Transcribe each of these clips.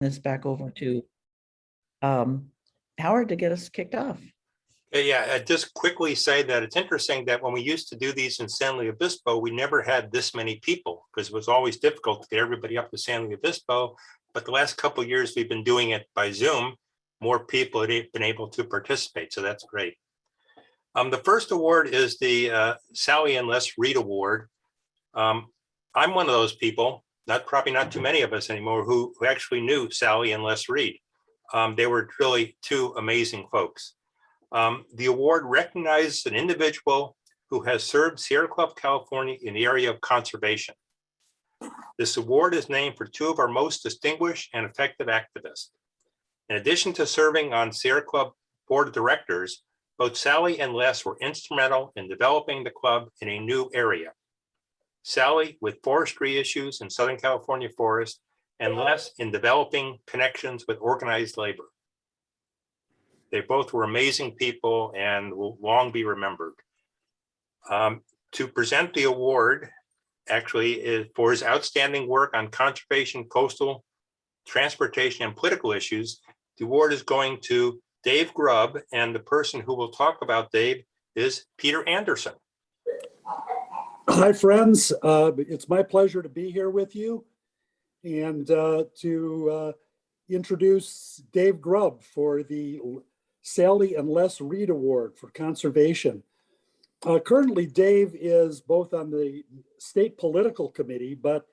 this back over to Howard to get us kicked off. Yeah, I'd just quickly say that it's interesting that when we used to do these in San Luis Obispo, we never had this many people because it was always difficult to get everybody up to San Luis Obispo. But the last couple of years we've been doing it by Zoom, more people have been able to participate. So that's great. The first award is the Sally and Les Reed Award. I'm one of those people, probably not too many of us anymore, who actually knew Sally and Les Reed. They were really two amazing folks. The award recognizes an individual who has served Sierra Club, California in the area of conservation. This award is named for two of our most distinguished and effective activists. In addition to serving on Sierra Club board of directors, both Sally and Les were instrumental in developing the club in a new area. Sally with forestry issues in Southern California forest, and Les in developing connections with organized labor. They both were amazing people and will long be remembered. To present the award, actually, is for his outstanding work on conservation, coastal, transportation, and political issues, the award is going to Dave Grubb, and the person who will talk about Dave is Peter Anderson. Hi, friends. It's my pleasure to be here with you and to introduce Dave Grubb for the Sally and Les Reed Award for Conservation. Currently, Dave is both on the state political committee, but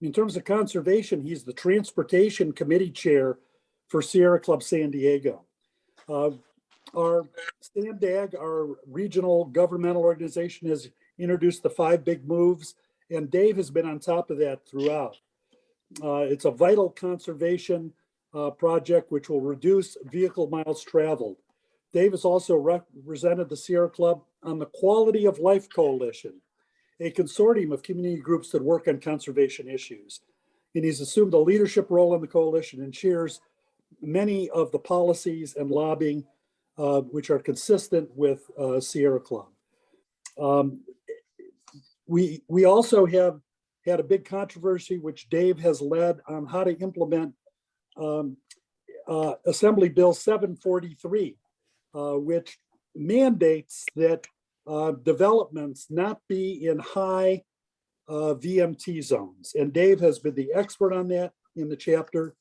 in terms of conservation, he's the transportation committee chair for Sierra Club San Diego. Our SANDAG, our regional governmental organization, has introduced the 5 big moves, and Dave has been on top of that throughout. It's a vital conservation project which will reduce vehicle miles traveled. Dave has also represented the Sierra Club on the Quality of Life Coalition, a consortium of community groups that work on conservation issues. And he's assumed a leadership role in the coalition and shares many of the policies and lobbying which are consistent with Sierra Club. We also have had a big controversy which Dave has led on how to implement Assembly Bill 743, which mandates that developments not be in high VMT zones. And Dave has been the expert on that in the chapter.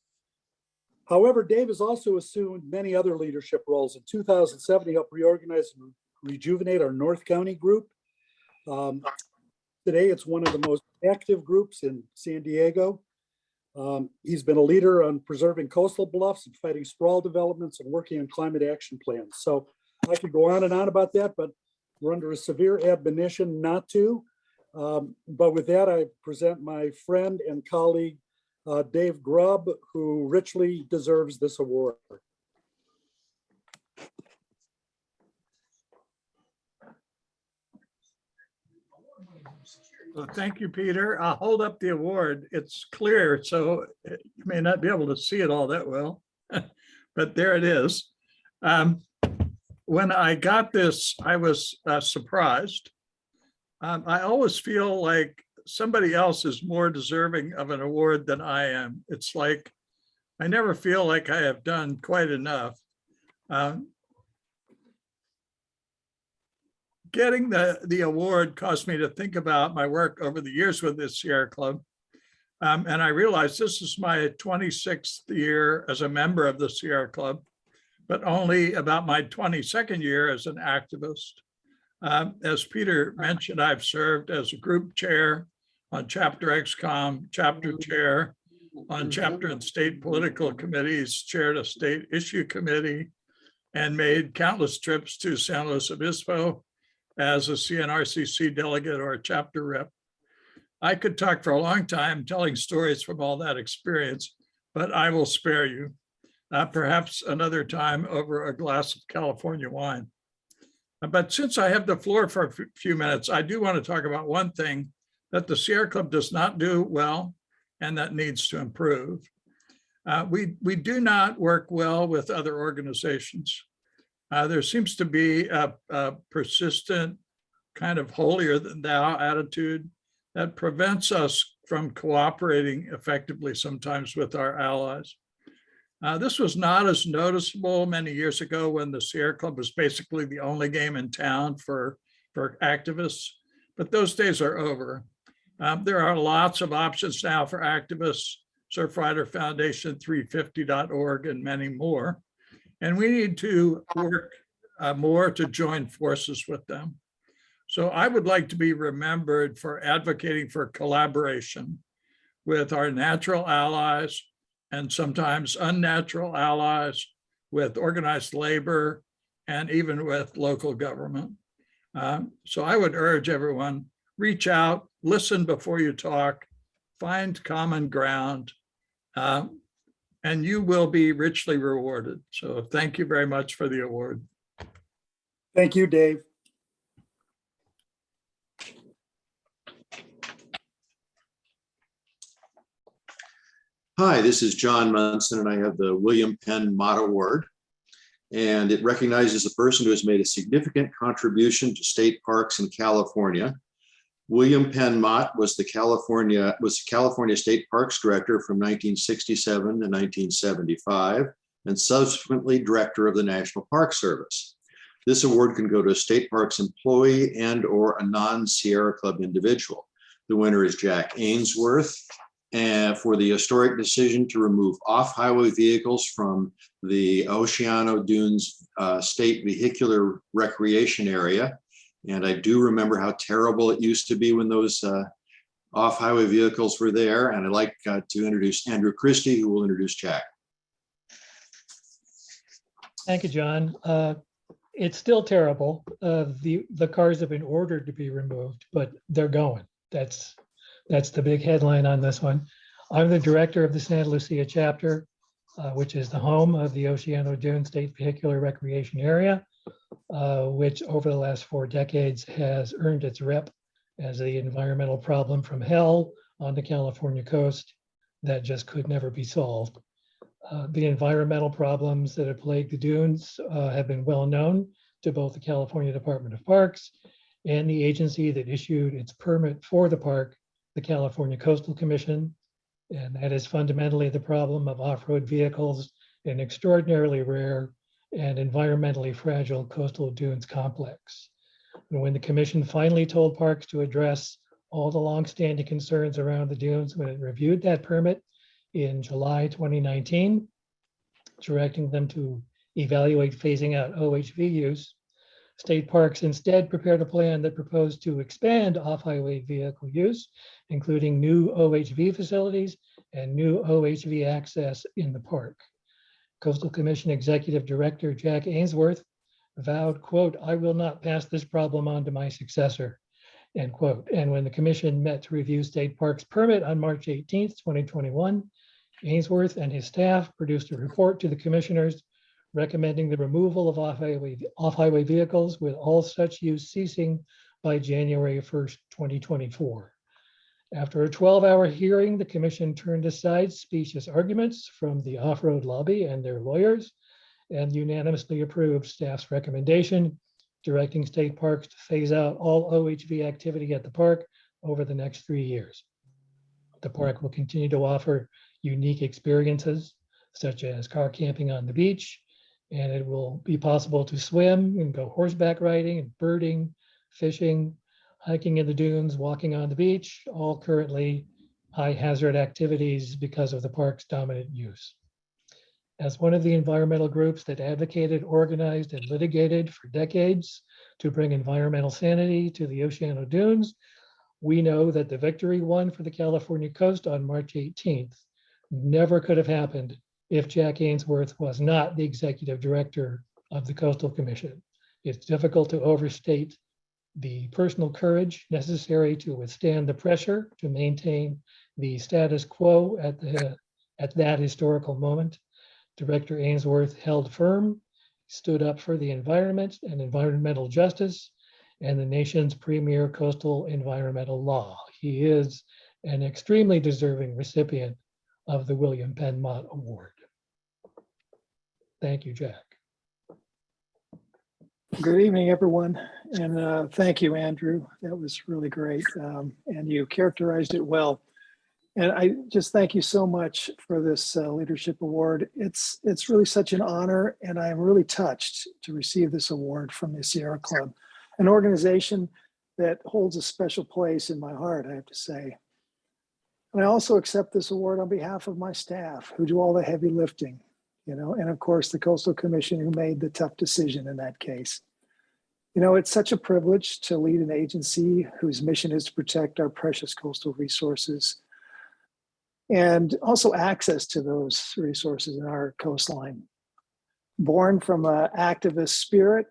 However, Dave has also assumed many other leadership roles. In 2007, he helped reorganize and rejuvenate our North County group. Today, it's one of the most active groups in San Diego. He's been a leader on preserving coastal bluffs and fighting sprawl developments and working on climate action plans. So I could go on and on about that, but we're under a severe admonition not to. But with that, I present my friend and colleague, Dave Grubb, who richly deserves this award. Well, thank you, Peter. I'll hold up the award. It's clear, so you may not be able to see it all that well, but there it is. When I got this, I was surprised. I always feel like somebody else is more deserving of an award than I am. It's like, I never feel like I have done quite enough. Getting the award caused me to think about my work over the years with this Sierra Club. And I realized this is my 26th year as a member of the Sierra Club, but only about my 22nd year as an activist. As Peter mentioned, I've served as a group chair on chapter XCOM, chapter chair on chapter and state political committees, chaired a state issue committee, and made countless trips to San Luis Obispo as a CNRCC delegate or a chapter rep. I could talk for a long time telling stories from all that experience, but I will spare you, perhaps another time over a glass of California wine. But since I have the floor for a few minutes, I do want to talk about one thing that the Sierra Club does not do well and that needs to improve. We do not work well with other organizations. There seems to be a persistent kind of holier than thou attitude that prevents us from cooperating effectively sometimes with our allies. This was not as noticeable many years ago when the Sierra Club was basically the only game in town for activists, but those days are over. There are lots of options now for activists, Surfrider Foundation, 350.org, and many more. And we need to work more to join forces with them. So I would like to be remembered for advocating for collaboration with our natural allies and sometimes unnatural allies, with organized labor, and even with local government. So I would urge everyone, reach out, listen before you talk, find common ground, and you will be richly rewarded. So thank you very much for the award. Thank you, Dave. Hi, this is John Munson, and I have the William Penn Mott Award. And it recognizes a person who has made a significant contribution to state parks in California. William Penn Mott was California State Parks Director from 1967 to 1975, and subsequently Director of the National Park Service. This award can go to a state parks employee and or a non-Sierra Club individual. The winner is Jack Ainsworth, and for the historic decision to remove off-highway vehicles from the Oceano Dunes State Vehicular Recreation Area. And I do remember how terrible it used to be when those off-highway vehicles were there. And I'd like to introduce Andrew Christie, who will introduce Jack. Thank you, John. It's still terrible. The cars have been ordered to be removed, but they're going. That's the big headline on this one. I'm the director of the Santa Lucia chapter, which is the home of the Oceano Dunes State Vehicular Recreation Area, which over the last 4 decades has earned its rep as the environmental problem from hell on the California coast that just could never be solved. The environmental problems that have plagued the dunes have been well known to both the California Department of Parks and the agency that issued its permit for the park, the California Coastal Commission. And that is fundamentally the problem of off-road vehicles in extraordinarily rare and environmentally fragile coastal dunes complex. And when the commission finally told parks to address all the longstanding concerns around the dunes when it reviewed that permit in July 2019, directing them to evaluate phasing out OHV use, state parks instead prepared a plan that proposed to expand off-highway vehicle use, including new OHV facilities and new OHV access in the park. Coastal Commission Executive Director Jack Ainsworth vowed, quote, "I will not pass this problem on to my successor," end quote. And when the commission met to review state parks permit on March 18th, 2021, Ainsworth and his staff produced a report to the commissioners recommending the removal of off-highway vehicles with all such use ceasing by January 1st, 2024. After a 12-hour hearing, the commission turned aside specious arguments from the off-road lobby and their lawyers and unanimously approved staff's recommendation, directing state parks to phase out all OHV activity at the park over the next 3 years. The park will continue to offer unique experiences, such as car camping on the beach, and it will be possible to swim and go horseback riding and birding, fishing, hiking in the dunes, walking on the beach, all currently high hazard activities because of the park's dominant use. As one of the environmental groups that advocated, organized, and litigated for decades to bring environmental sanity to the Oceano Dunes, we know that the victory won for the California coast on March 18th never could have happened if Jack Ainsworth was not the executive director of the Coastal Commission. It's difficult to overstate the personal courage necessary to withstand the pressure to maintain the status quo at that historical moment. Director Ainsworth held firm, stood up for the environment and environmental justice, and the nation's premier coastal environmental law. He is an extremely deserving recipient of the William Penn Mott Award. Thank you, Jack. Good evening, everyone, and thank you, Andrew. That was really great, and you characterized it well. And I just thank you so much for this leadership award. It's really such an honor, and I'm really touched to receive this award from the Sierra Club, an organization that holds a special place in my heart, I have to say. And I also accept this award on behalf of my staff who do all the heavy lifting, you know, and of course the Coastal Commission who made the tough decision in that case. You know, it's such a privilege to lead an agency whose mission is to protect our precious coastal resources and also access to those resources in our coastline. Born from an activist spirit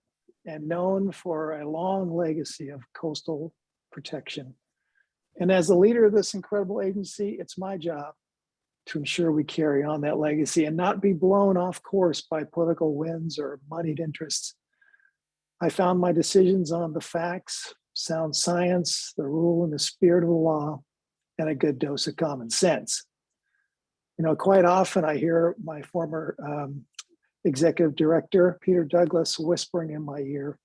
and known for a long legacy of coastal protection. And as the leader of this incredible agency, it's my job to ensure we carry on that legacy and not be blown off course by political winds or moneyed interests. I found my decisions on the facts, sound science, the rule and the spirit of the law, and a good dose of common sense. You know, quite often I hear my former executive director, Peter Douglas, whispering in my ear,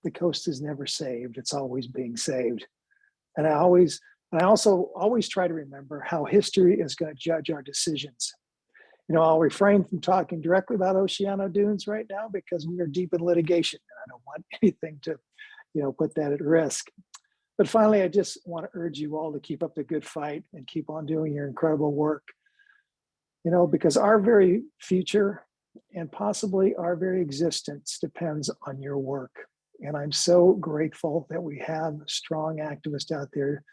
the coast is never saved, it's always being saved. And I also always try to remember how history is going to judge our decisions. You know, I'll refrain from talking directly about Oceano Dunes right now because we are deep in litigation and I don't want anything to, you know, put that at risk. But finally, I just want to urge you all to keep up the good fight and keep on doing your incredible work. You know, because our very future and possibly our very existence depends on your work. And I'm so grateful that we have strong activists out there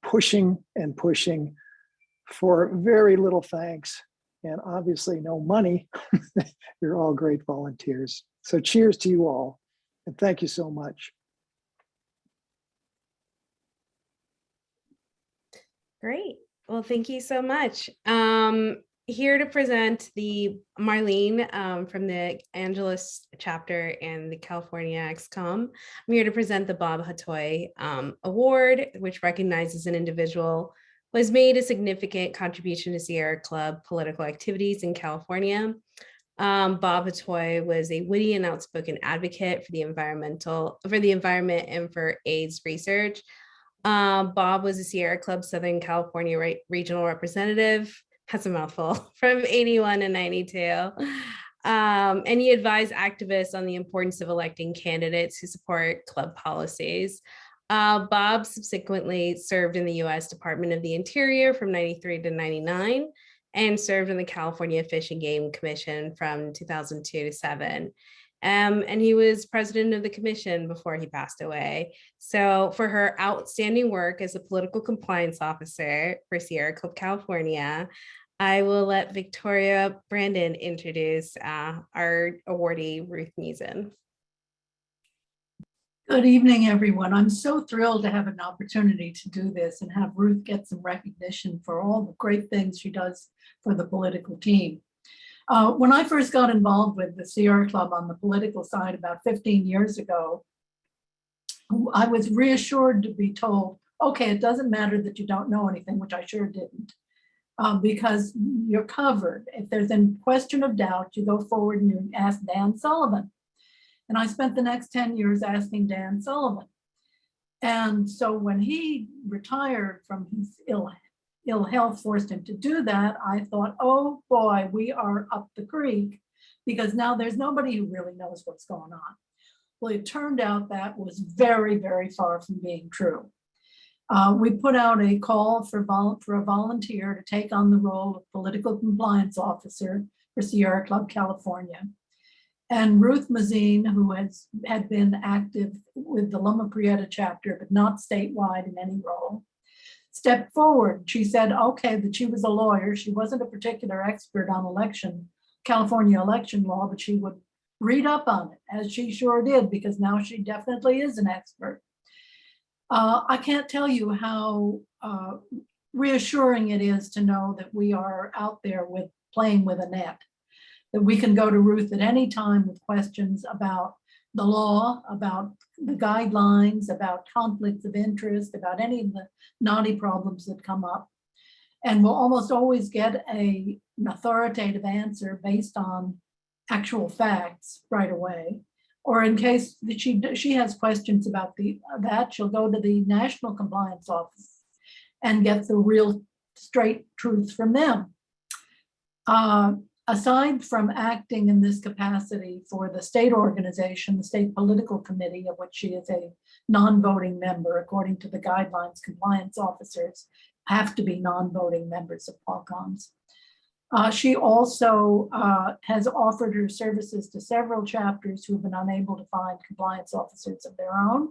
pushing and pushing for very little thanks and obviously no money. You're all great volunteers. So cheers to you all. And thank you so much. Great. Well, thank you so much. Here to present the Marlene from the Angeles chapter and the California XCOM. I'm here to present the Bob Hatoy Award, which recognizes an individual who has made a significant contribution to Sierra Club political activities in California. Bob Hatoy was a witty and outspoken advocate for the environment and for AIDS research. Bob was a Sierra Club Southern California regional representative. That's a mouthful, from 81 to 92. And he advised activists on the importance of electing candidates who support club policies. Bob subsequently served in the U.S. Department of the Interior from 93 to 99 and served in the California Fish and Game Commission from 2002 to 7. And he was president of the commission before he passed away. So for her outstanding work as a political compliance officer for Sierra Club California, I will let Victoria Brandon introduce our awardee, Ruth Newson. Good evening, everyone. I'm so thrilled to have an opportunity to do this and have Ruth get some recognition for all the great things she does for the political team. When I first got involved with the Sierra Club on the political side about 15 years ago, I was reassured to be told, okay, it doesn't matter that you don't know anything, which I sure didn't, because you're covered. If there's a question of doubt, you go forward and you ask Dan Sullivan. And I spent the next 10 years asking Dan Sullivan. And so when he retired from his ill health forced him to do that, I thought, oh boy, we are up the creek, because now there's nobody who really knows what's going on. Well, it turned out that was very, very far from being true. We put out a call for a volunteer to take on the role of political compliance officer for Sierra Club California. And Ruth Newson, who had been active with the Loma Prieta chapter, but not statewide in any role, stepped forward. She said, okay, that she was a lawyer. She wasn't a particular expert on California election law, but she would read up on it, as she sure did, because now she definitely is an expert. I can't tell you how reassuring it is to know that we are out there playing with a net, that we can go to Ruth at any time with questions about the law, about the guidelines, about conflicts of interest, about any of the knotty problems that come up. And we'll almost always get an authoritative answer based on actual facts right away. Or in case that she has questions about that, she'll go to the National Compliance Office and get the real straight truth from them. Aside from acting in this capacity for the state organization, the state political committee, of which she is a non-voting member, according to the guidelines, compliance officers have to be non-voting members of Qualcomm's. She also has offered her services to several chapters who have been unable to find compliance officers of their own.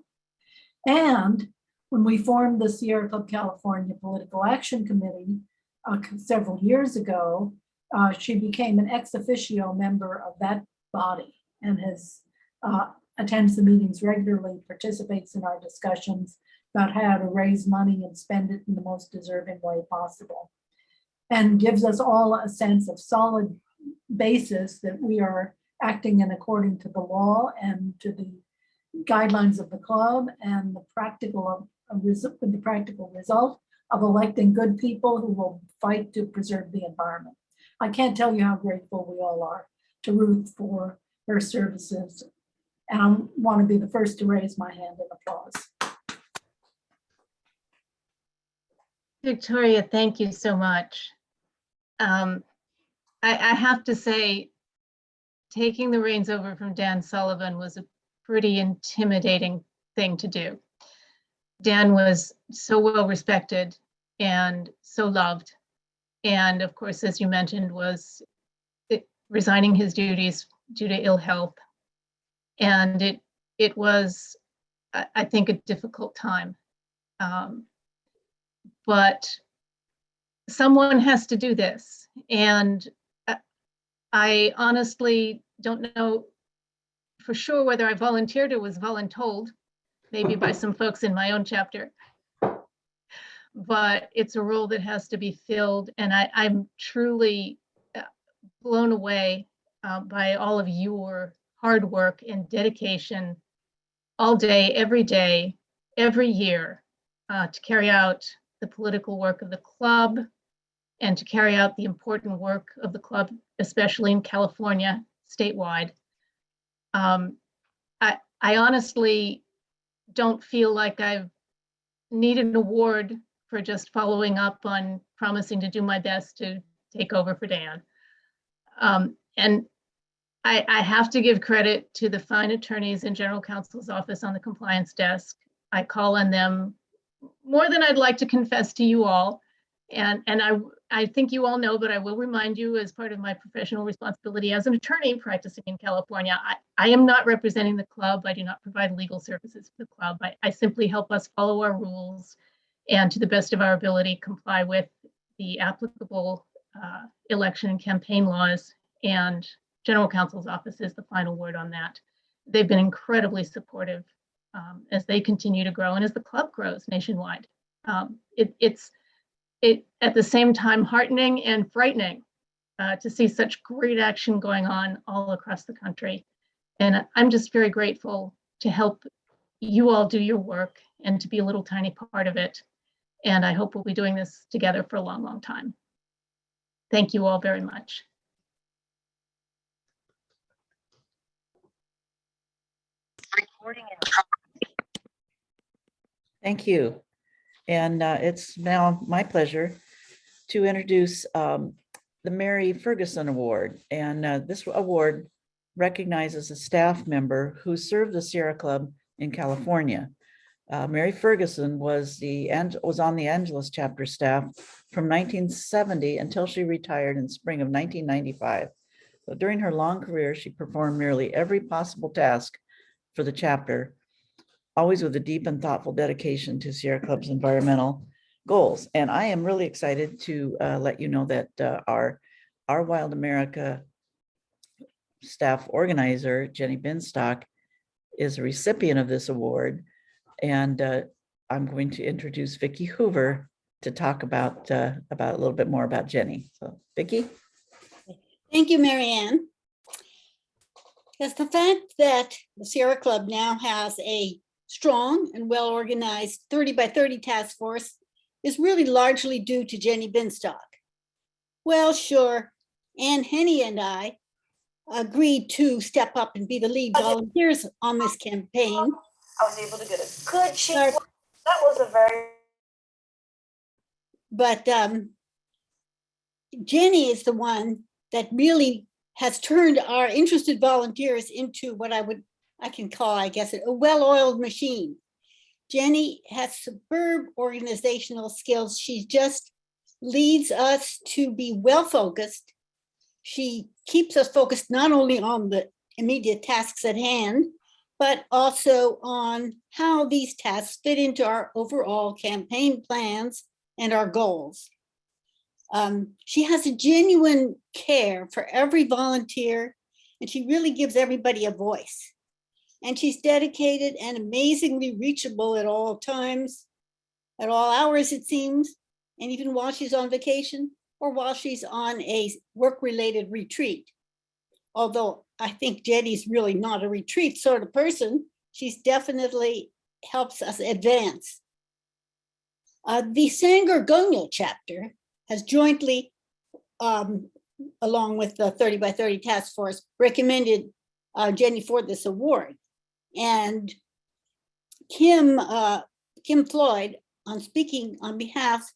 And when we formed the Sierra Club California Political Action Committee several years ago, she became an ex officio member of that body and has attends the meetings regularly, participates in our discussions about how to raise money and spend it in the most deserving way possible, and gives us all a sense of solid basis that we are acting in according to the law and to the guidelines of the club, and the practical result of electing good people who will fight to preserve the environment. I can't tell you how grateful we all are to Ruth for her services. And I want to be the first to raise my hand in applause. Victoria, thank you so much. I have to say, taking the reins over from Dan Sullivan was a pretty intimidating thing to do. Dan was so well respected and so loved. And of course, as you mentioned, was resigning his duties due to ill health. And it was, I think, a difficult time. But someone has to do this. And I honestly don't know for sure whether I volunteered or was voluntold, maybe by some folks in my own chapter. But it's a role that has to be filled. And I'm truly blown away by all of your hard work and dedication all day, every year, to carry out the political work of the club and to carry out the important work of the club, especially in California, statewide. I honestly don't feel like I need an award for just following up on promising to do my best to take over for Dan. And I have to give credit to the fine attorneys in General Counsel's office on the compliance desk. I call on them more than I'd like to confess to you all. And I think you all know, but I will remind you, as part of my professional responsibility as an attorney practicing in California, I am not representing the club. I do not provide legal services for the club. I simply help us follow our rules and, to the best of our ability, comply with the applicable election and campaign laws. And General Counsel's office is the final word on that. They've been incredibly supportive as they continue to grow and as the club grows nationwide. It's at the same time heartening and frightening to see such great action going on all across the country. And I'm just very grateful to help you all do your work and to be a little tiny part of it. And I hope we'll be doing this together for a long, long time. Thank you all very much. Thank you. And it's now my pleasure to introduce the Mary Ferguson Award. And this award recognizes a staff member who served the Sierra Club in California. Mary Ferguson was on the Angeles chapter staff from 1970 until she retired in spring of 1995. So during her long career, she performed nearly every possible task for the chapter, always with a deep and thoughtful dedication to Sierra Club's environmental goals. And I am really excited to let you know that our Wild America staff organizer, Jenny Binstock, is a recipient of this award. And I'm going to introduce Vicki Hoover to talk about a little bit more about Jenny. So Vicki. Thank you, Marianne. Yes, the fact that the Sierra Club now has a strong and well-organized 30 by 30 task force is really largely due to Jenny Binstock. Well, sure, Ann Henney and I agreed to step up and be the lead volunteers on this campaign. I was able to get a good shape. That was a very But Jenny is the one that really has turned our interested volunteers into what I can call, I guess, a well-oiled machine. Jenny has superb organizational skills. She just leads us to be well-focused. She keeps us focused not only on the immediate tasks at hand, but also on how these tasks fit into our overall campaign plans and our goals. She has a genuine care for every volunteer, and she really gives everybody a voice. And she's dedicated and amazingly reachable at all times, at all hours, it seems, and even while she's on vacation or while she's on a work-related retreat. Although I think Jenny's really not a retreat sort of person, she's definitely helps us advance. The Sangor chapter has jointly, along with the 30 by 30 task force, recommended Jenny for this award. And Kim Floyd, on speaking on behalf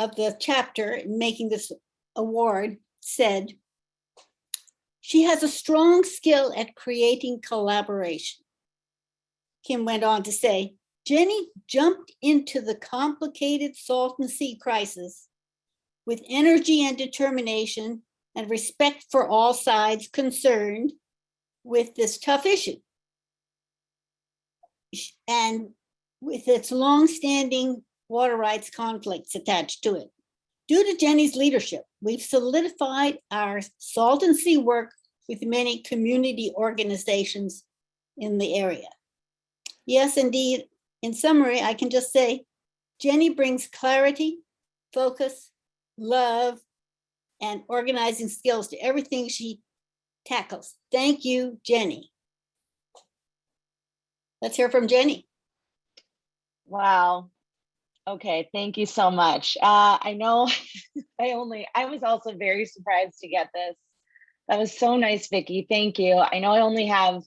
of the chapter in making this award, said, she has a strong skill at creating collaboration. Kim went on to say, Jenny jumped into the complicated Salton Sea crisis with energy and determination and respect for all sides concerned with this tough issue. And with its long-standing water rights conflicts attached to it. Due to Jenny's leadership, we've solidified our Salton Sea work with many community organizations in the area. Yes, indeed. In summary, I can just say, Jenny brings clarity, focus, love, and organizing skills to everything she tackles. Thank you, Jenny. Let's hear from Jenny. Wow. Okay, thank you so much. I know I was also very surprised to get this. That was so nice, Vicki. Thank you. I know I only have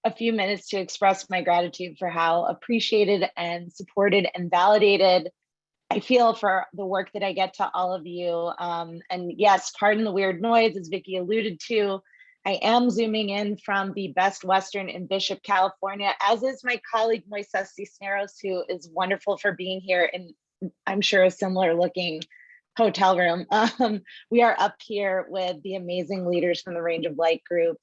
a few minutes to express my gratitude for how appreciated and supported and validated I feel for the work that I get to all of you. And yes, pardon the weird noise, as Vicki alluded to. I am zooming in from the Best Western in Bishop, California, as is my colleague Moises Cisneros, who is wonderful for being here in, I'm sure, a similar looking hotel room. We are up here with the amazing leaders from the Range of Light group,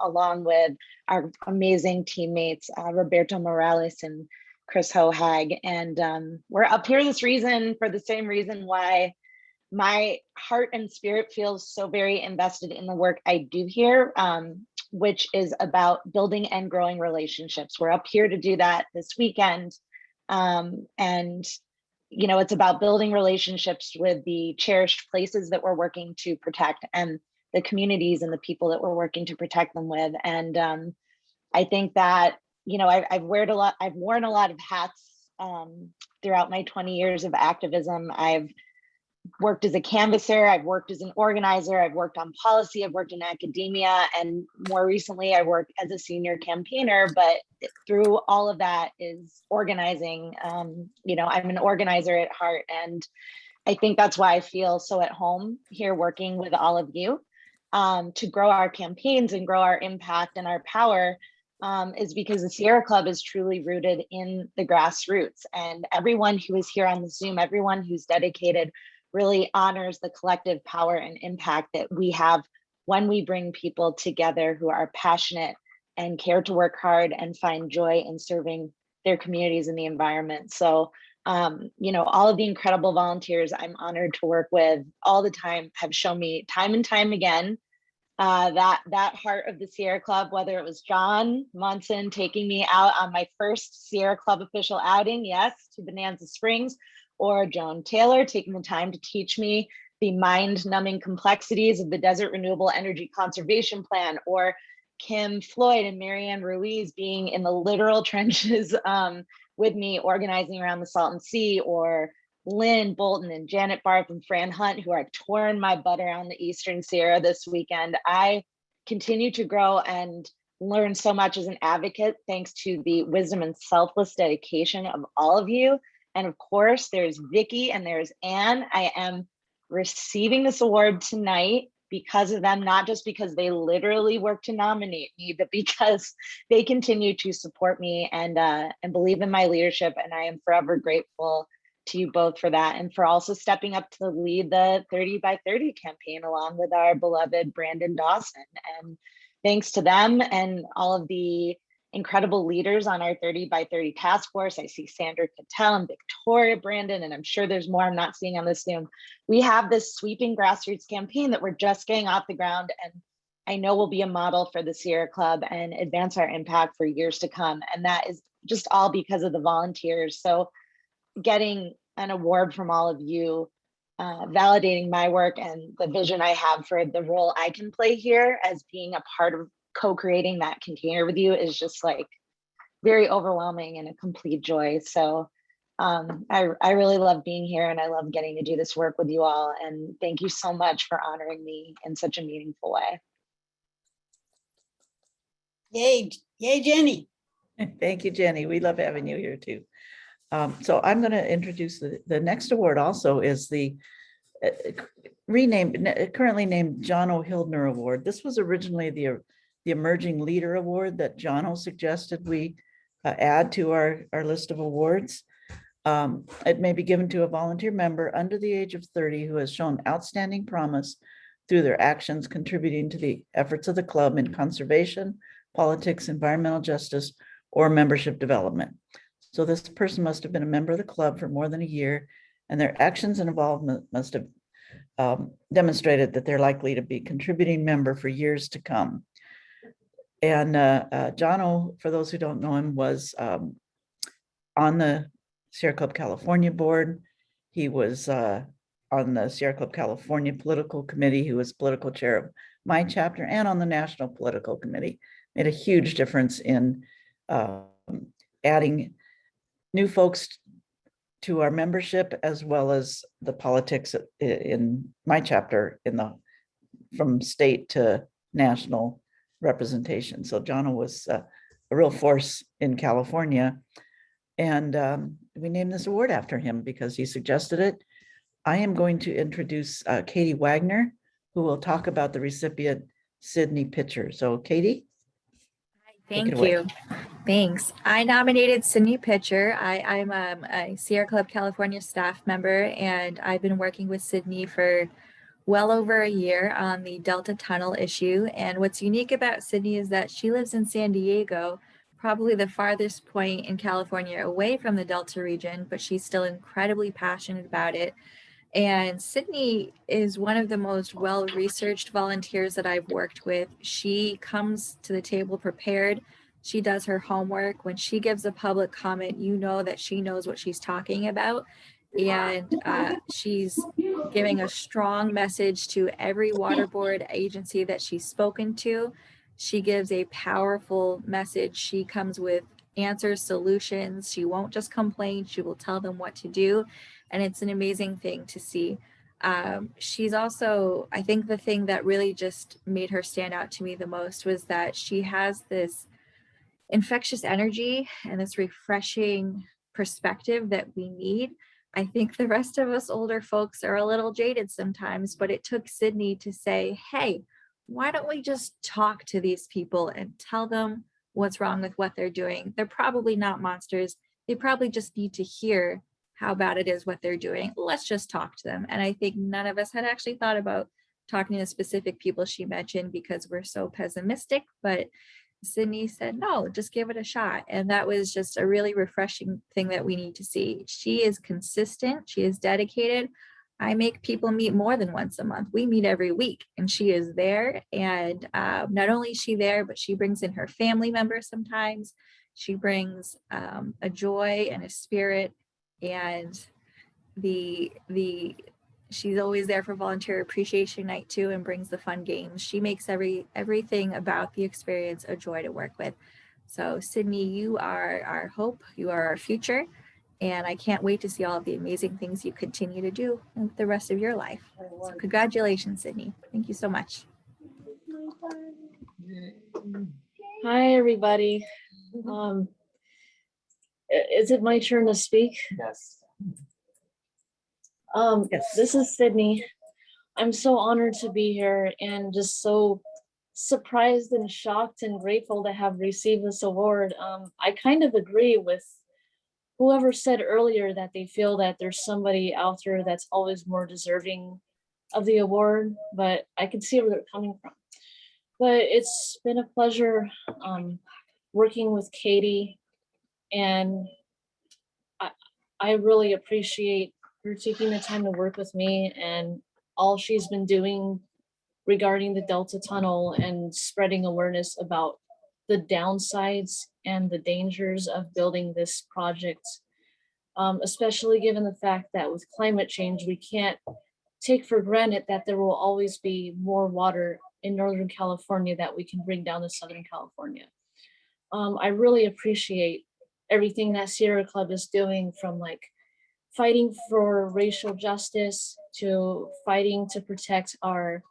along with our amazing teammates, Roberto Morales and Chris Hohag. And we're up here for the same reason why my heart and spirit feels so very invested in the work I do here, which is about building and growing relationships. We're up here to do that this weekend. And you know, it's about building relationships with the cherished places that we're working to protect and the communities and the people that we're working to protect them with. And I think that, you know, I've worn a lot of hats throughout my 20 years of activism. I've worked as a canvasser, I've worked as an organizer, I've worked on policy, I've worked in academia, and more recently I worked as a senior campaigner. But through all of that is organizing. You know, I'm an organizer at heart, and I think that's why I feel so at home here working with all of you to grow our campaigns and grow our impact and our power, is because the Sierra Club is truly rooted in the grassroots, and everyone who is here on the Zoom, everyone who's dedicated, really honors the collective power and impact that we have when we bring people together who are passionate and care to work hard and find joy in serving their communities and the environment. So, you know, all of the incredible volunteers I'm honored to work with all the time have shown me time and time again that heart of the Sierra Club, whether it was John Munson taking me out on my first Sierra Club official outing, yes, to Bonanza Springs, or Joan Taylor taking the time to teach me the mind-numbing complexities of the Desert Renewable Energy Conservation Plan, or Kim Floyd and Marianne Ruiz being in the literal trenches with me organizing around the Salton Sea, or Lynn Bolton and Janet Barth and Fran Hunt, who are touring my butt around the Eastern Sierra this weekend. I continue to grow and learn so much as an advocate, thanks to the wisdom and selfless dedication of all of you. And of course, there's Vicki and there's Anne. I am receiving this award tonight because of them, not just because they literally worked to nominate me, but because they continue to support me and believe in my leadership. And I am forever grateful to you both for that, and for also stepping up to lead the 30 by 30 campaign along with our beloved Brandon Dawson. And thanks to them and all of the incredible leaders on our 30 by 30 task force. I see Sandra Cattell and Victoria Brandon, and I'm sure there's more I'm not seeing on this Zoom. We have this sweeping grassroots campaign that we're just getting off the ground, and I know will be a model for the Sierra Club and advance our impact for years to come. And that is just all because of the volunteers. So getting an award from all of you, validating my work and the vision I have for the role I can play here as being a part of co-creating that container with you is just like very overwhelming and a complete joy. So I really love being here, and I love getting to do this work with you all. And thank you so much for honoring me in such a meaningful way. Yay, yay, Jenny. Thank you, Jenny. We love having you here too. So I'm going to introduce the next award. Also is the currently named John O. Hildner Award. This was originally the Emerging Leader Award that John O. suggested we add to our list of awards. It may be given to a volunteer member under the age of 30 who has shown outstanding promise through their actions contributing to the efforts of the club in conservation, politics, environmental justice, or membership development. So this person must have been a member of the club for more than a year, and their actions and involvement must have demonstrated that they're likely to be a contributing member for years to come. And John O., for those who don't know him, was on the Sierra Club California board. He was on the Sierra Club California political committee. He was political chair of my chapter and on the national political committee. Made a huge difference in adding new folks to our membership, as well as the politics in my chapter from state to national representation. So John was a real force in California, and we named this award after him because he suggested it. I am going to introduce Katie Wagner, who will talk about the recipient, Sydney Pitcher. So Katie. Thank you. Thanks. I nominated Sydney Pitcher. I'm a Sierra Club California staff member, and I've been working with Sydney for well over a year on the Delta Tunnel issue. And what's unique about Sydney is that she lives in San Diego, probably the farthest point in California away from the Delta region, but she's still incredibly passionate about it. And Sydney is one of the most well-researched volunteers that I've worked with. She comes to the table prepared. She does her homework. When she gives a public comment, you know that she knows what she's talking about. And she's giving a strong message to every water board agency that she's spoken to. She gives a powerful message. She comes with answers, solutions. She won't just complain. She will tell them what to do. And it's an amazing thing to see. She's also, I think the thing that really just made her stand out to me the most was that she has this infectious energy and this refreshing perspective that we need. I think the rest of us older folks are a little jaded sometimes, but it took Sydney to say, hey, why don't we just talk to these people and tell them what's wrong with what they're doing? They're probably not monsters. They probably just need to hear how bad it is what they're doing. Let's just talk to them. And I think none of us had actually thought about talking to specific people she mentioned because we're so pessimistic, but Sydney said, no, just give it a shot. And that was just a really refreshing thing that we need to see. She is consistent. She is dedicated. I make people meet more than once a month. We meet every week, and she is there. And not only is she there, but she brings in her family members sometimes. She brings a joy and a spirit, and she's always there for volunteer appreciation night too, and brings the fun games. She makes everything about the experience a joy to work with. So Sydney, you are our hope, you are our future, and I can't wait to see all of the amazing things you continue to do with the rest of your life. So congratulations, Sydney. Thank you so much. Hi, everybody. Is it my turn to speak? Yes. Yes. This is Sydney. I'm so honored to be here and just so surprised and shocked and grateful to have received this award. I kind of agree with whoever said earlier that they feel that there's somebody out there that's always more deserving of the award, but I can see where they're coming from. But it's been a pleasure working with Katie, and I really appreciate her taking the time to work with me and all she's been doing regarding the Delta Tunnel and spreading awareness about the downsides and the dangers of building this project, especially given the fact that with climate change, we can't take for granted that there will always be more water in Northern California that we can bring down to Southern California. I really appreciate everything that Sierra Club is doing, from like fighting for racial justice to fighting to protect our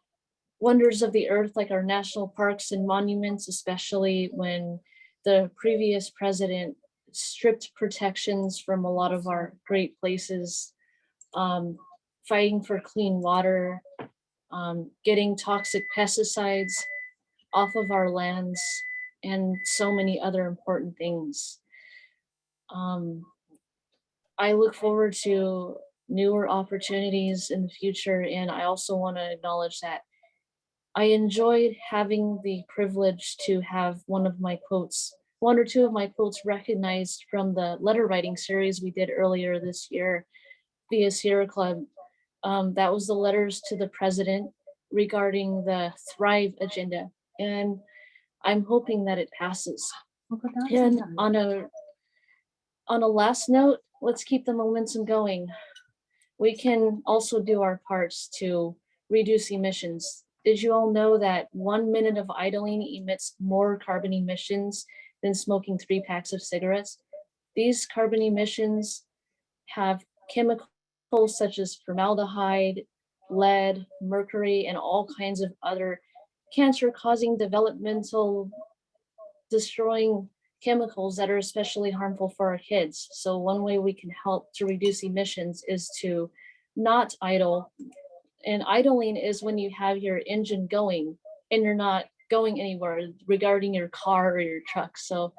wonders of the earth, like our national parks and monuments, especially when the previous president stripped protections from a lot of our great places, fighting for clean water, getting toxic pesticides off of our lands, and so many other important things. I look forward to newer opportunities in the future, and I also want to acknowledge that I enjoyed having the privilege to have one or two of my quotes recognized from the letter writing series we did earlier this year via Sierra Club. That was the letters to the president regarding the Thrive agenda, and I'm hoping that it passes. And on a last note, let's keep the momentum going. We can also do our parts to reduce emissions. Did you all know that 1 minute of idling emits more carbon emissions than smoking 3 packs of cigarettes? These carbon emissions have chemicals such as formaldehyde, lead, mercury, and all kinds of other cancer-causing, developmental, destroying chemicals that are especially harmful for our kids. So one way we can help to reduce emissions is to not idle. And idling is when you have your engine going and you're not going anywhere regarding your car or your truck. So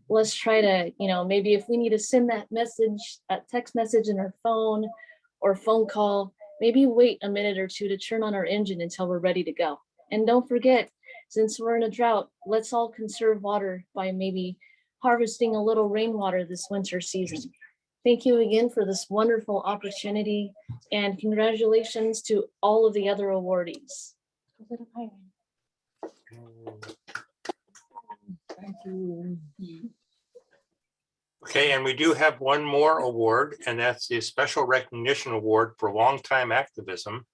let's try to, maybe if we need to send that message, that text message in our phone or phone call, maybe wait a minute or two to turn on our engine until we're ready to go. And don't forget, since we're in a drought, let's all conserve water by maybe harvesting a little rainwater this winter season. Thank you again for this wonderful opportunity, and congratulations to all of the other awardees. Thank you. Okay, and we do have one more award, and that's the Special Recognition Award for Longtime Activism.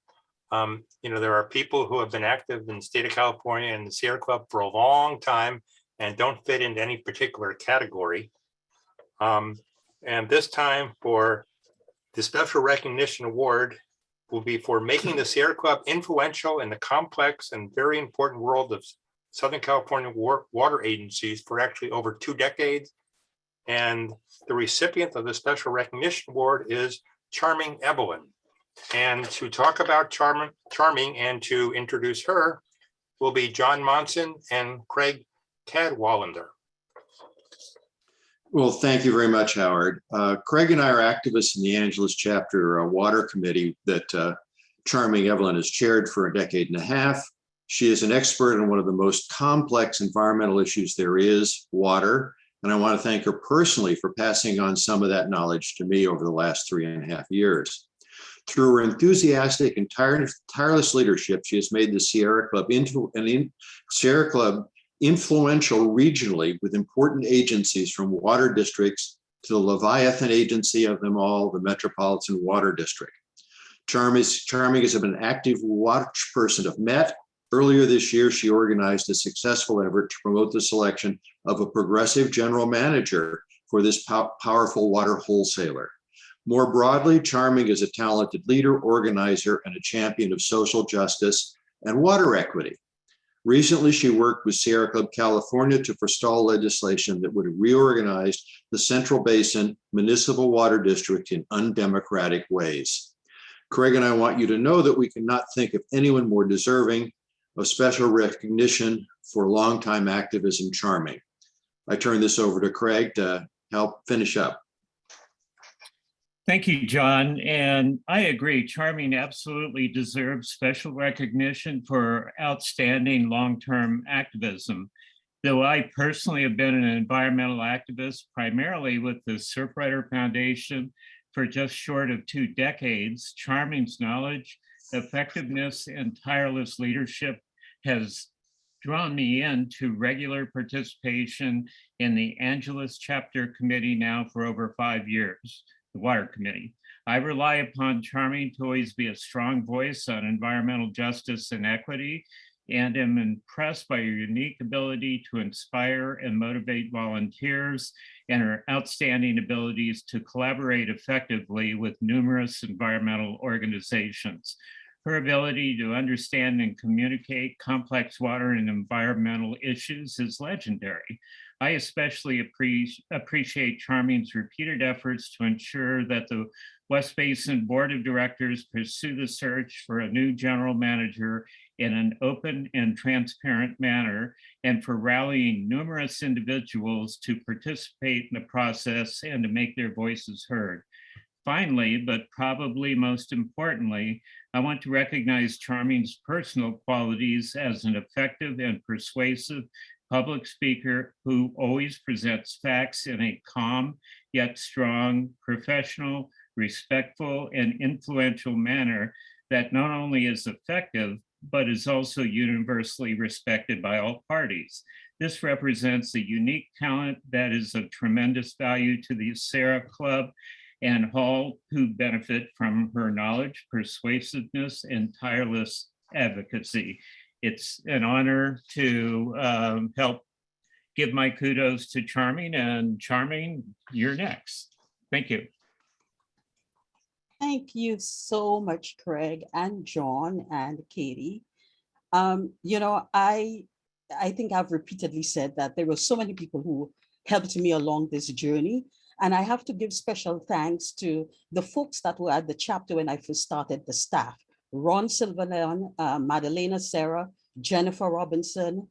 There are people who have been active in the state of California and the Sierra Club for a long time and don't fit into any particular category. And this time for the Special Recognition Award will be for making the Sierra Club influential in the complex and very important world of Southern California water agencies for actually over 2 decades. And the recipient of the Special Recognition Award is Charming Evelyn. And to talk about Charming and to introduce her will be John Monson and Craig Cadwallander. Well, thank you very much, Howard. Craig and I are activists in the Angeles Chapter Water Committee that Charming Evelyn has chaired for a decade and a half. She is an expert on one of the most complex environmental issues there is, water. And I want to thank her personally for passing on some of that knowledge to me over the last 3.5 years. Through her enthusiastic and tireless leadership, she has made the Sierra Club influential regionally with important agencies from water districts to the Leviathan agency of them all, the Metropolitan Water District. Charming has been an active watch person of Mott. Earlier this year, she organized a successful effort to promote the selection of a progressive general manager for this powerful water wholesaler. More broadly, Charming is a talented leader, organizer, and a champion of social justice and water equity. Recently, she worked with Sierra Club California to forestall legislation that would have reorganized the Central Basin Municipal Water District in undemocratic ways. Craig and I want you to know that we cannot think of anyone more deserving of special recognition for longtime activism charming. I turn this over to Craig to help finish up. Thank you, John. And I agree, Charming absolutely deserves special recognition for outstanding long-term activism. Though I personally have been an environmental activist, primarily with the Surfrider Foundation for just short of 2 decades, Charming's knowledge, effectiveness, and tireless leadership has drawn me into regular participation in the Angeles Chapter Committee now for over 5 years. The Water Committee. I rely upon Charming to always be a strong voice on environmental justice and equity, and am impressed by your unique ability to inspire and motivate volunteers and her outstanding abilities to collaborate effectively with numerous environmental organizations. Her ability to understand and communicate complex water and environmental issues is legendary. I especially appreciate Charming's repeated efforts to ensure that the West Basin Board of Directors pursue the search for a new general manager in an open and transparent manner, and for rallying numerous individuals to participate in the process and to make their voices heard. Finally, but probably most importantly, I want to recognize Charming's personal qualities as an effective and persuasive public speaker who always presents facts in a calm yet strong, professional, respectful, and influential manner that not only is effective, but is also universally respected by all parties. This represents a unique talent that is of tremendous value to the Sierra Club and all who benefit from her knowledge, persuasiveness, and tireless advocacy. It's an honor to help give my kudos to Charming, and Charming, you're next. Thank you. Thank you so much, Craig and John and Katie. I think I've repeatedly said that there were so many people who helped me along this journey. And I have to give special thanks to the folks that were at the chapter when I first started, the staff. Ron Silverland, Madalena Sarah, Jennifer Robinson,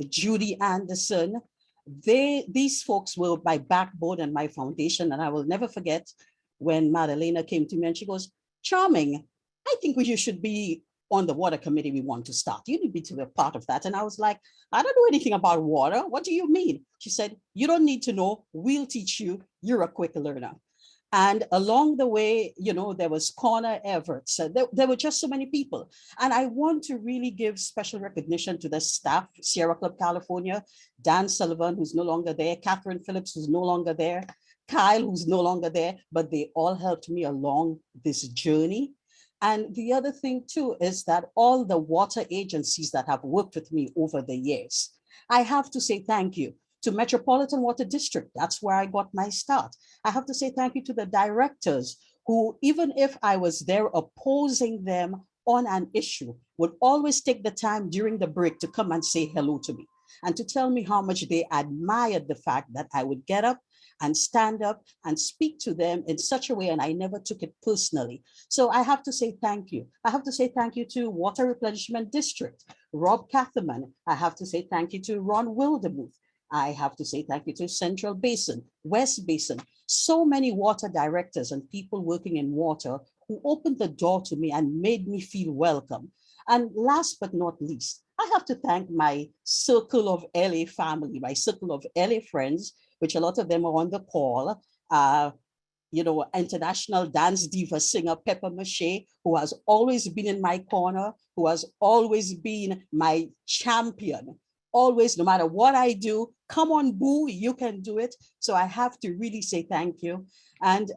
Judy Anderson. These folks were my backbone and my foundation. And I will never forget when Madalena came to me and she goes, Charming, I think you should be on the water committee we want to start. You need to be a part of that. And I was like, I don't know anything about water. What do you mean? She said, you don't need to know. We'll teach you. You're a quick learner. And along the way, there was Connor Everett. So there were just so many people. And I want to really give special recognition to the staff, Sierra Club California, Dan Sullivan, who's no longer there, Catherine Phillips, who's no longer there, Kyle, who's no longer there, but they all helped me along this journey. And the other thing too is that all the water agencies that have worked with me over the years, I have to say thank you to Metropolitan Water District. That's where I got my start. I have to say thank you to the directors who, even if I was there opposing them on an issue, would always take the time during the break to come and say hello to me and to tell me how much they admired the fact that I would get up and stand up and speak to them in such a way, and I never took it personally. So I have to say thank you. I have to say thank you to Water Replenishment District, Rob Catherman. I have to say thank you to Ron Wildermuth. I have to say thank you to Central Basin, West Basin, so many water directors and people working in water who opened the door to me and made me feel welcome. And last but not least, I have to thank my circle of LA family, my circle of LA friends, which a lot of them are on the call. International dance diva singer Pepper Mache, who has always been in my corner, who has always been my champion. Always, no matter what I do, come on, boo, you can do it. So I have to really say thank you. And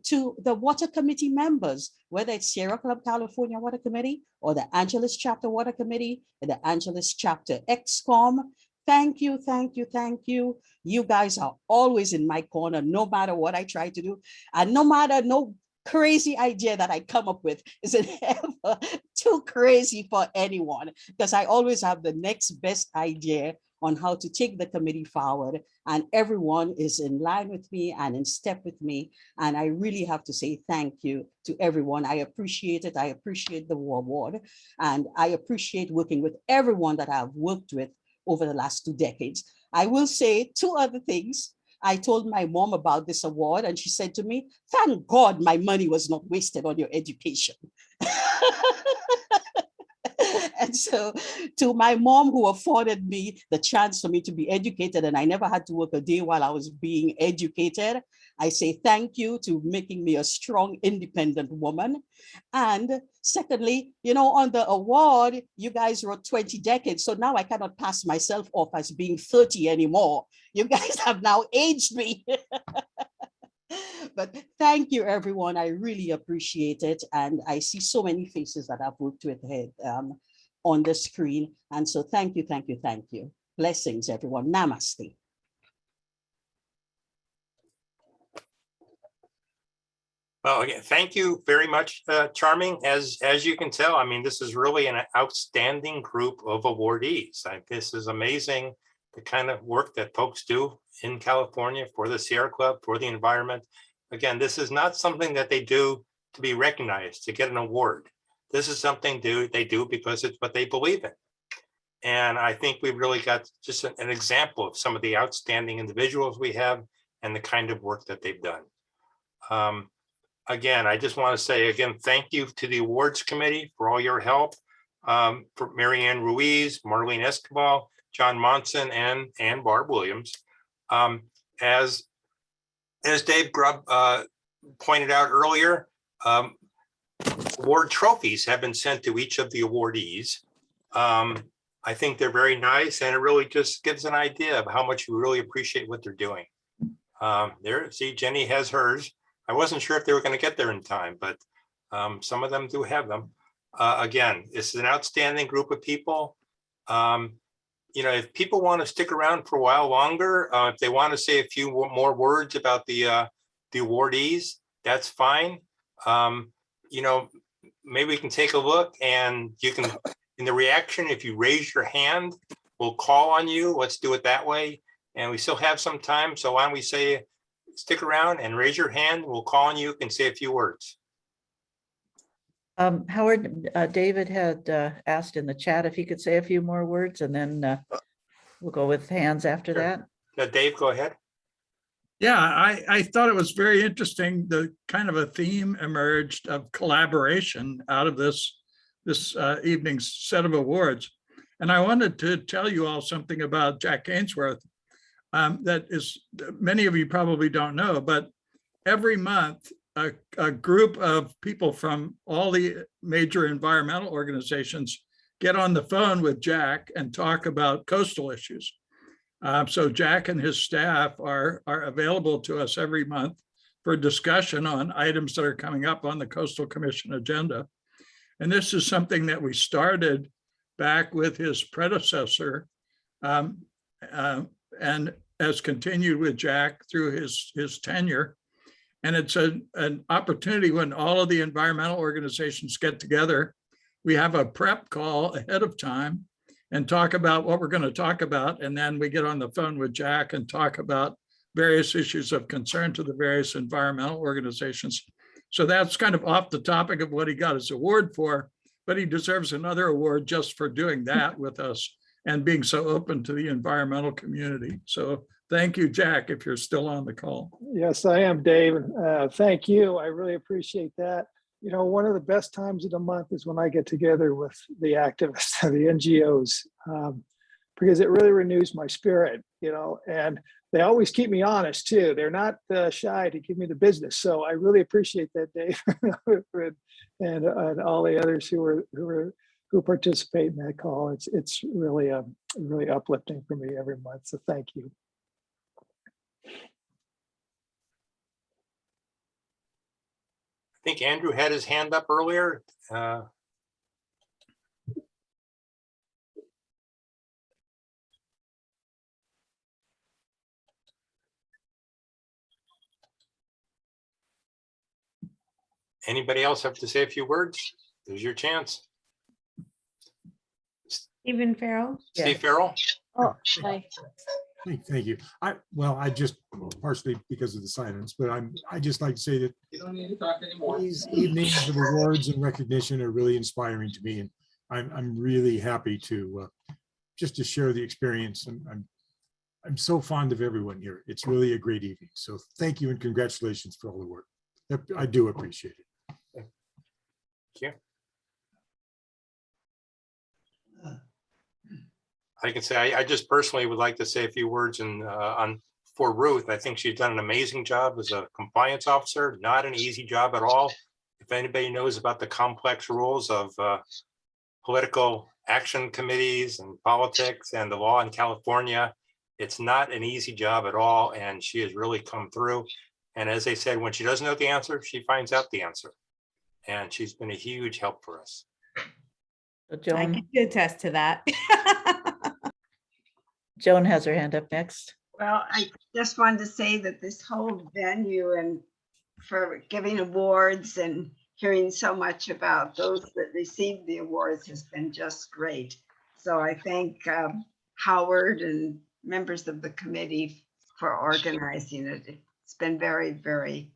to the water committee members, whether it's Sierra Club California Water Committee or the Angeles Chapter Water Committee and the Angeles Chapter XCOM, thank you, thank you, thank you. You guys are always in my corner, no matter what I try to do. And no matter, no crazy idea that I come up with isn't ever too crazy for anyone, because I always have the next best idea on how to take the committee forward, and everyone is in line with me and in step with me. And I really have to say thank you to everyone. I appreciate it. I appreciate the award, and I appreciate working with everyone that I've worked with over the last 2 decades. I will say 2 other things. I told my mom about this award, and she said to me, "Thank God my money was not wasted on your education." And so to my mom, who afforded me the chance for me to be educated, and I never had to work a day while I was being educated, I say thank you to making me a strong, independent woman. And secondly, you know, on the award, you guys wrote 20 decades. So now I cannot pass myself off as being 30 anymore. You guys have now aged me. But thank you, everyone. I really appreciate it. And I see so many faces that I've worked with on the screen. And so thank you, thank you, thank you. Blessings, everyone. Namaste. Well, again, thank you very much, Charming. As you can tell, I mean, this is really an outstanding group of awardees. This is amazing, the kind of work that folks do in California for the Sierra Club, for the environment. Again, this is not something that they do to be recognized, to get an award. This is something they do because it's what they believe in. And I think we've really got just an example of some of the outstanding individuals we have and the kind of work that they've done. Again, I just want to say again, thank you to the awards committee for all your help, for Marianne Ruiz, Marlene Escobar, John Monson, and Barb Williams. As Dave Grubb pointed out earlier, award trophies have been sent to each of the awardees. I think they're very nice, and it really just gives an idea of how much we really appreciate what they're doing. There, see, Jenny has hers. I wasn't sure if they were going to get there in time, but some of them do have them. Again, this is an outstanding group of people. You know, if people want to stick around for a while longer, if they want to say a few more words about the awardees, that's fine. You know, maybe we can take a look, and you can, in the reaction, if you raise your hand, we'll call on you. Let's do it that way. And we still have some time. So why don't we say, stick around and raise your hand. We'll call on you and say a few words. Howard, David had asked in the chat if he could say a few more words, and then we'll go with hands after that. Dave, go ahead. Yeah, I thought it was very interesting. The kind of a theme emerged of collaboration out of this evening's set of awards. And I wanted to tell you all something about Jack Ainsworth. That is, many of you probably don't know, but every month, a group of people from all the major environmental organizations get on the phone with Jack and talk about coastal issues. So Jack and his staff are available to us every month for discussion on items that are coming up on the Coastal Commission agenda. And this is something that we started back with his predecessor, and has continued with Jack through his tenure. And it's an opportunity when all of the environmental organizations get together. We have a prep call ahead of time and talk about what we're going to talk about. And then we get on the phone with Jack and talk about various issues of concern to the various environmental organizations. So that's kind of off the topic of what he got his award for, but he deserves another award just for doing that with us and being so open to the environmental community. So thank you, Jack, if you're still on the call. Yes, I am, Dave. Thank you. I really appreciate that. You know, one of the best times of the month is when I get together with the activists, the NGOs, because it really renews my spirit, you know, and they always keep me honest too. They're not shy to give me the business. So I really appreciate that, Dave, and all the others who participate in that call. It's really really uplifting for me every month. So thank you. I think Andrew had his hand up earlier. Anybody else have to say a few words? There's your chance. Stephen Farrell. Steve Farrell? Oh, hi. Thank you. I just partially because of the silence, but I just like to say that You don't need to talk anymore. these evenings of awards and recognition are really inspiring to me, and I'm really happy to just to share the experience. And I'm so fond of everyone here. It's really a great evening. So thank you and congratulations for all the work. I do appreciate it. Thank you. I can say I just personally would like to say a few words for Ruth. I think she's done an amazing job as a compliance officer. Not an easy job at all. If anybody knows about the complex rules of political action committees and politics and the law in California, it's not an easy job at all. And she has really come through. And as I said, when she doesn't know the answer, she finds out the answer. And she's been a huge help for us. I can attest to that. Joan has her hand up next. Well, I just wanted to say that this whole venue and for giving awards and hearing so much about those that received the awards has been just great. So I thank Howard and members of the committee for organizing it. It's been very, very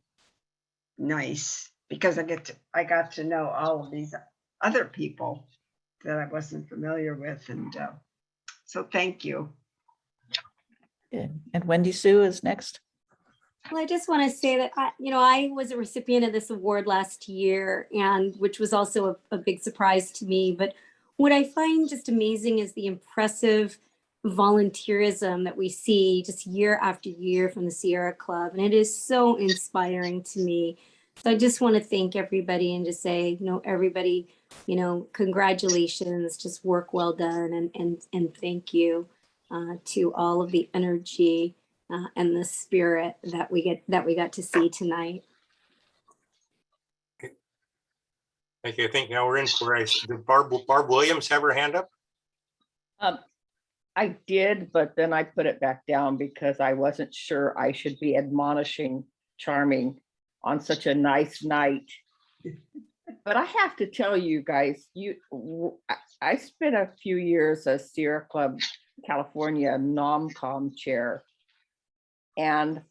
nice because I got to know all of these other people that I wasn't familiar with. And so thank you. Good. And Wendy Sue is next. Well, I just want to say that I was a recipient of this award last year, and which was also a big surprise to me. But what I find just amazing is the impressive volunteerism that we see just year after year from the Sierra Club, and it is so inspiring to me. So I just want to thank everybody and just say, everybody, congratulations, just work well done, and thank you to all of the energy and the spirit that we got to see tonight. Thank you. I think now we're in for did Barb Williams have her hand up? I did, but then I put it back down because I wasn't sure I should be admonishing Charming on such a nice night. But I have to tell you guys, I spent a few years as Sierra Club California NOMCOM chair. And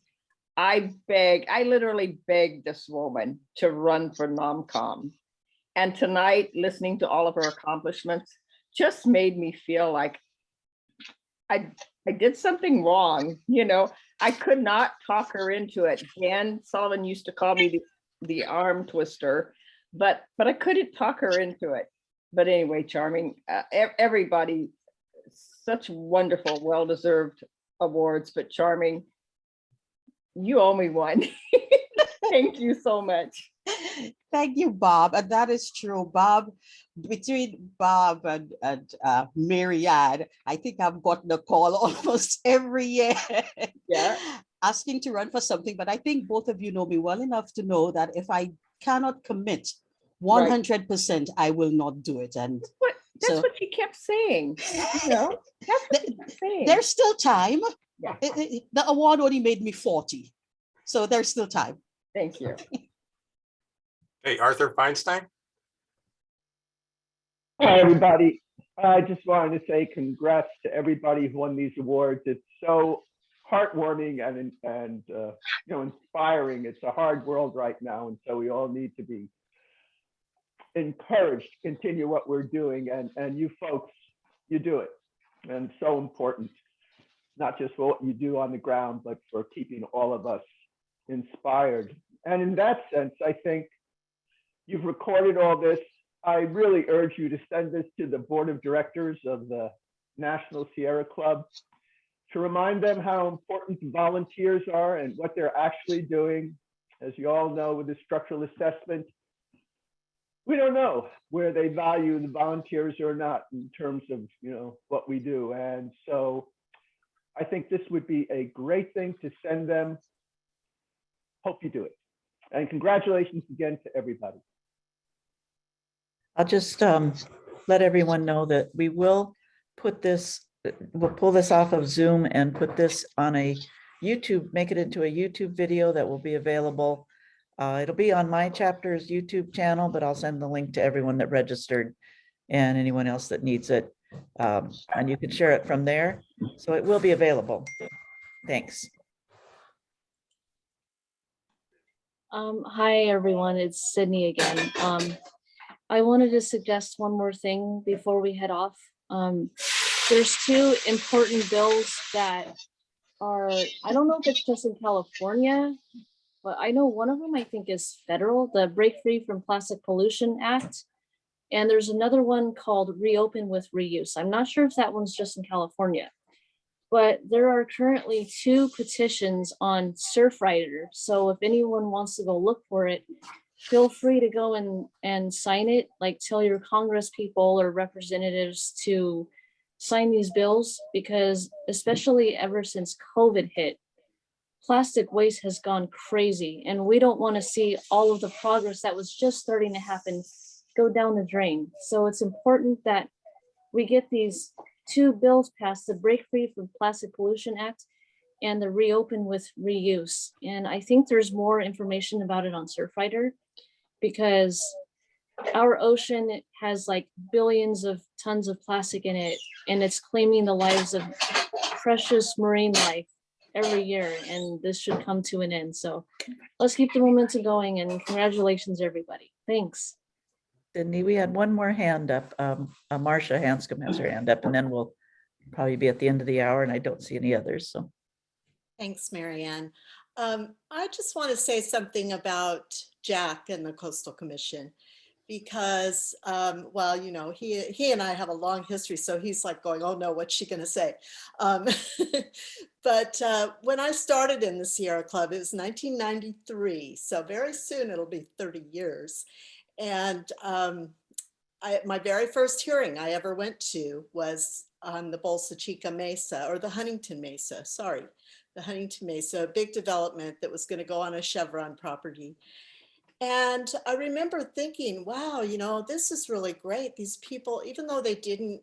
I literally begged this woman to run for NOMCOM. And tonight, listening to all of her accomplishments just made me feel like I did something wrong. I could not talk her into it. Dan Sullivan used to call me the arm twister, but I couldn't talk her into it. But anyway, Charming, everybody, such wonderful, well-deserved awards, but Charming, you owe me one. Thank you so much. Thank you, Bob. And that is true. Bob, between Bob and Marianne, I think I've gotten a call almost every year. Yeah. Asking to run for something. But I think both of you know me well enough to know that if I cannot commit 100%, I will not do it. And that's what she kept saying. That's what she kept saying. There's still time. Yeah. The award only made me 40. So there's still time. Thank you. Hey, Arthur Feinstein. Hi, everybody. I just wanted to say congrats to everybody who won these awards. It's so heartwarming and inspiring. It's a hard world right now, and so we all need to be encouraged to continue what we're doing. And you folks, you do it, and so important, not just for what you do on the ground, but for keeping all of us inspired. And in that sense, I think you've recorded all this. I really urge you to send this to the board of directors of the National Sierra Club to remind them how important volunteers are and what they're actually doing. As you all know, with the structural assessment, we don't know where they value the volunteers or not in terms of what we do. And so I think this would be a great thing to send them. Hope you do it. And congratulations again to everybody. I'll just let everyone know that we will put this, we'll pull this off of Zoom and put this on a YouTube, make it into a YouTube video that will be available It'll be on my chapter's YouTube channel, but I'll send the link to everyone that registered and anyone else that needs it. And you can share it from there. So it will be available. Thanks. Hi, everyone. It's Sydney again. I wanted to suggest one more thing before we head off. There's two important bills that are, I don't know if it's just in California, but I know one of them I think is federal, the Break Free from Plastic Pollution Act. And there's another one called Reopen with Reuse. I'm not sure if that one's just in California, but there are currently 2 petitions on Surfrider. So if anyone wants to go look for it, feel free to go and sign it, like tell your Congress people or representatives to sign these bills, because especially ever since COVID hit, plastic waste has gone crazy, and we don't want to see all of the progress that was just starting to happen go down the drain. So it's important that we get these 2 bills passed, the Break Free from Plastic Pollution Act and the Reopen with Reuse. And I think there's more information about it on Surfrider, because our ocean has like billions of tons of plastic in it, and it's claiming the lives of precious marine life every year, and this should come to an end. So let's keep the momentum going, and congratulations, everybody. Thanks. Sydney, we had one more hand up. Marcia Hanscom has her hand up, and then we'll probably be at the end of the hour, and I don't see any others. So Thanks, Marianne. I just want to say something about Jack and the Coastal Commission, because, well, you know, he and I have a long history, so he's like going, oh no, what's she going to say? But when I started in the Sierra Club, it was 1993, so very soon it'll be 30 years. And my very first hearing I ever went to was on the Bolsa Chica Mesa, or the Huntington Mesa, sorry, the Huntington Mesa, a big development that was going to go on a Chevron property. And I remember thinking, wow, you know, this is really great. These people, even though they didn't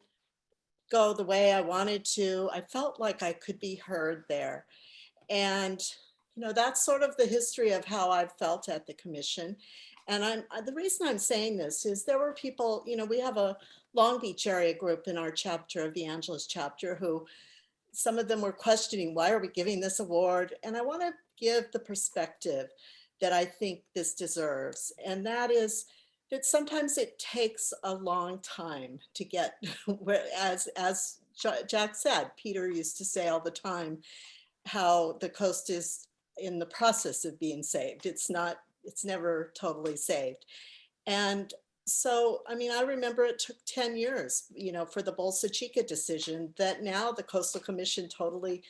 go the way I wanted to, I felt like I could be heard there. And, you know, that's sort of the history of how I've felt at the commission. And the reason I'm saying this is there were people, you know, we have a Long Beach area group in our chapter of the Angeles chapter who, some of them were questioning, why are we giving this award? And I want to give the perspective that I think this deserves. And that is that sometimes it takes a long time to get where, as Jack said, Peter used to say all the time, how the coast is in the process of being saved. It's never totally saved. And so, I mean, I remember it took 10 years, you know, for the Bolsa Chica decision that now the Coastal Commission totally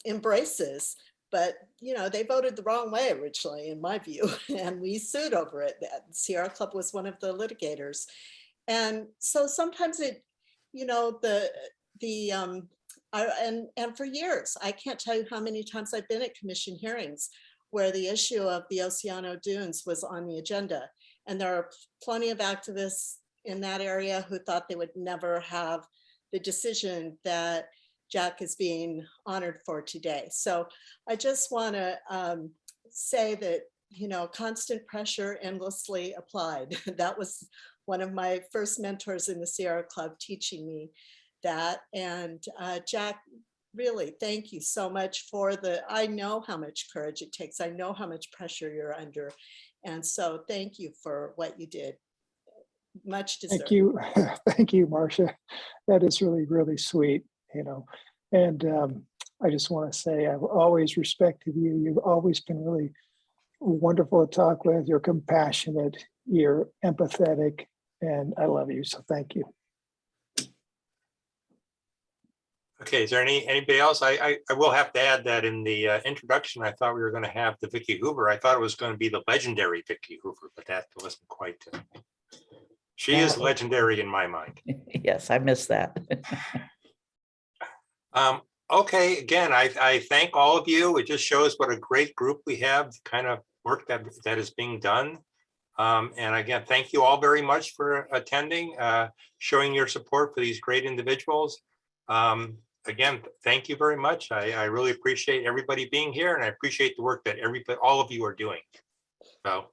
embraces. But, you know, they voted the wrong way originally, in my view, and we sued over it. The Sierra Club was one of the litigators. And so sometimes it, you know, and for years, I can't tell you how many times I've been at commission hearings where the issue of the Oceano Dunes was on the agenda. And there are plenty of activists in that area who thought they would never have the decision that Jack is being honored for today. So I just want to say that, you know, constant pressure endlessly applied. That was one of my first mentors in the Sierra Club teaching me that. And Jack, really, thank you so much for I know how much courage it takes. I know how much pressure you're under. And so thank you for what you did. Much deserved. Thank you. Thank you, Marcia. That is really, really sweet, you know. And I just want to say I've always respected you. You've always been really wonderful to talk with. You're compassionate, you're empathetic, and I love you. So thank you. Okay, is there anybody else? I will have to add that in the introduction, I thought we were going to have the Vicki Hoover. I thought it was going to be the legendary Vicki Hoover, but that wasn't quite. She is legendary in my mind. Yes, I missed that. Okay, again, I thank all of you. It just shows what a great group we have, the kind of work that is being done. And again, thank you all very much for attending, showing your support for these great individuals. Again, thank you very much. I really appreciate everybody being here, and I appreciate the work that all of you are doing. So,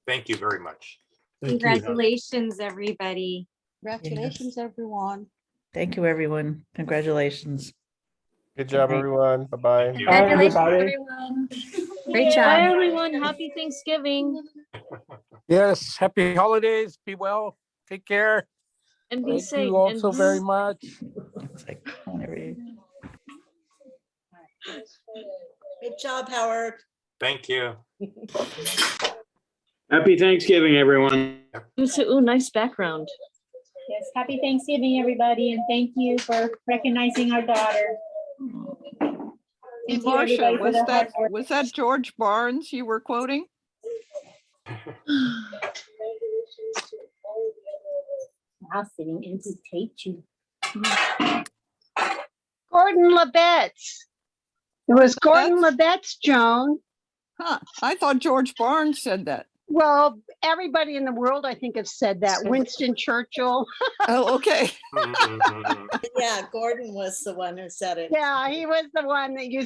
thank you very much. Congratulations, everybody. Congratulations, everyone. Thank you, everyone. Congratulations. Good job, night. everyone. Bye-bye. Congratulations, everybody. everyone. Great Bye, job. everyone. Happy Thanksgiving Yes, happy holidays. Be well. Take care. and be Thank safe. you also and very much. It's like, whenever you- Good job, Howard. Thank you. Happy Thanksgiving, everyone. Ooh, nice background. Yes, happy Thanksgiving, everybody, and thank you for recognizing our daughter. Hey, Thank you, everybody, Marcia, for the hard work. was that George Barnes you were quoting? Now sitting into tape you. Gordon Labette's. It was Gordon Labette's, Joan. Huh, I thought George Barnes said that. Well, everybody in the world, I think, has said that. Winston Churchill. Oh, okay. Yeah, Gordon was the one who said it. Yeah, he was the one that used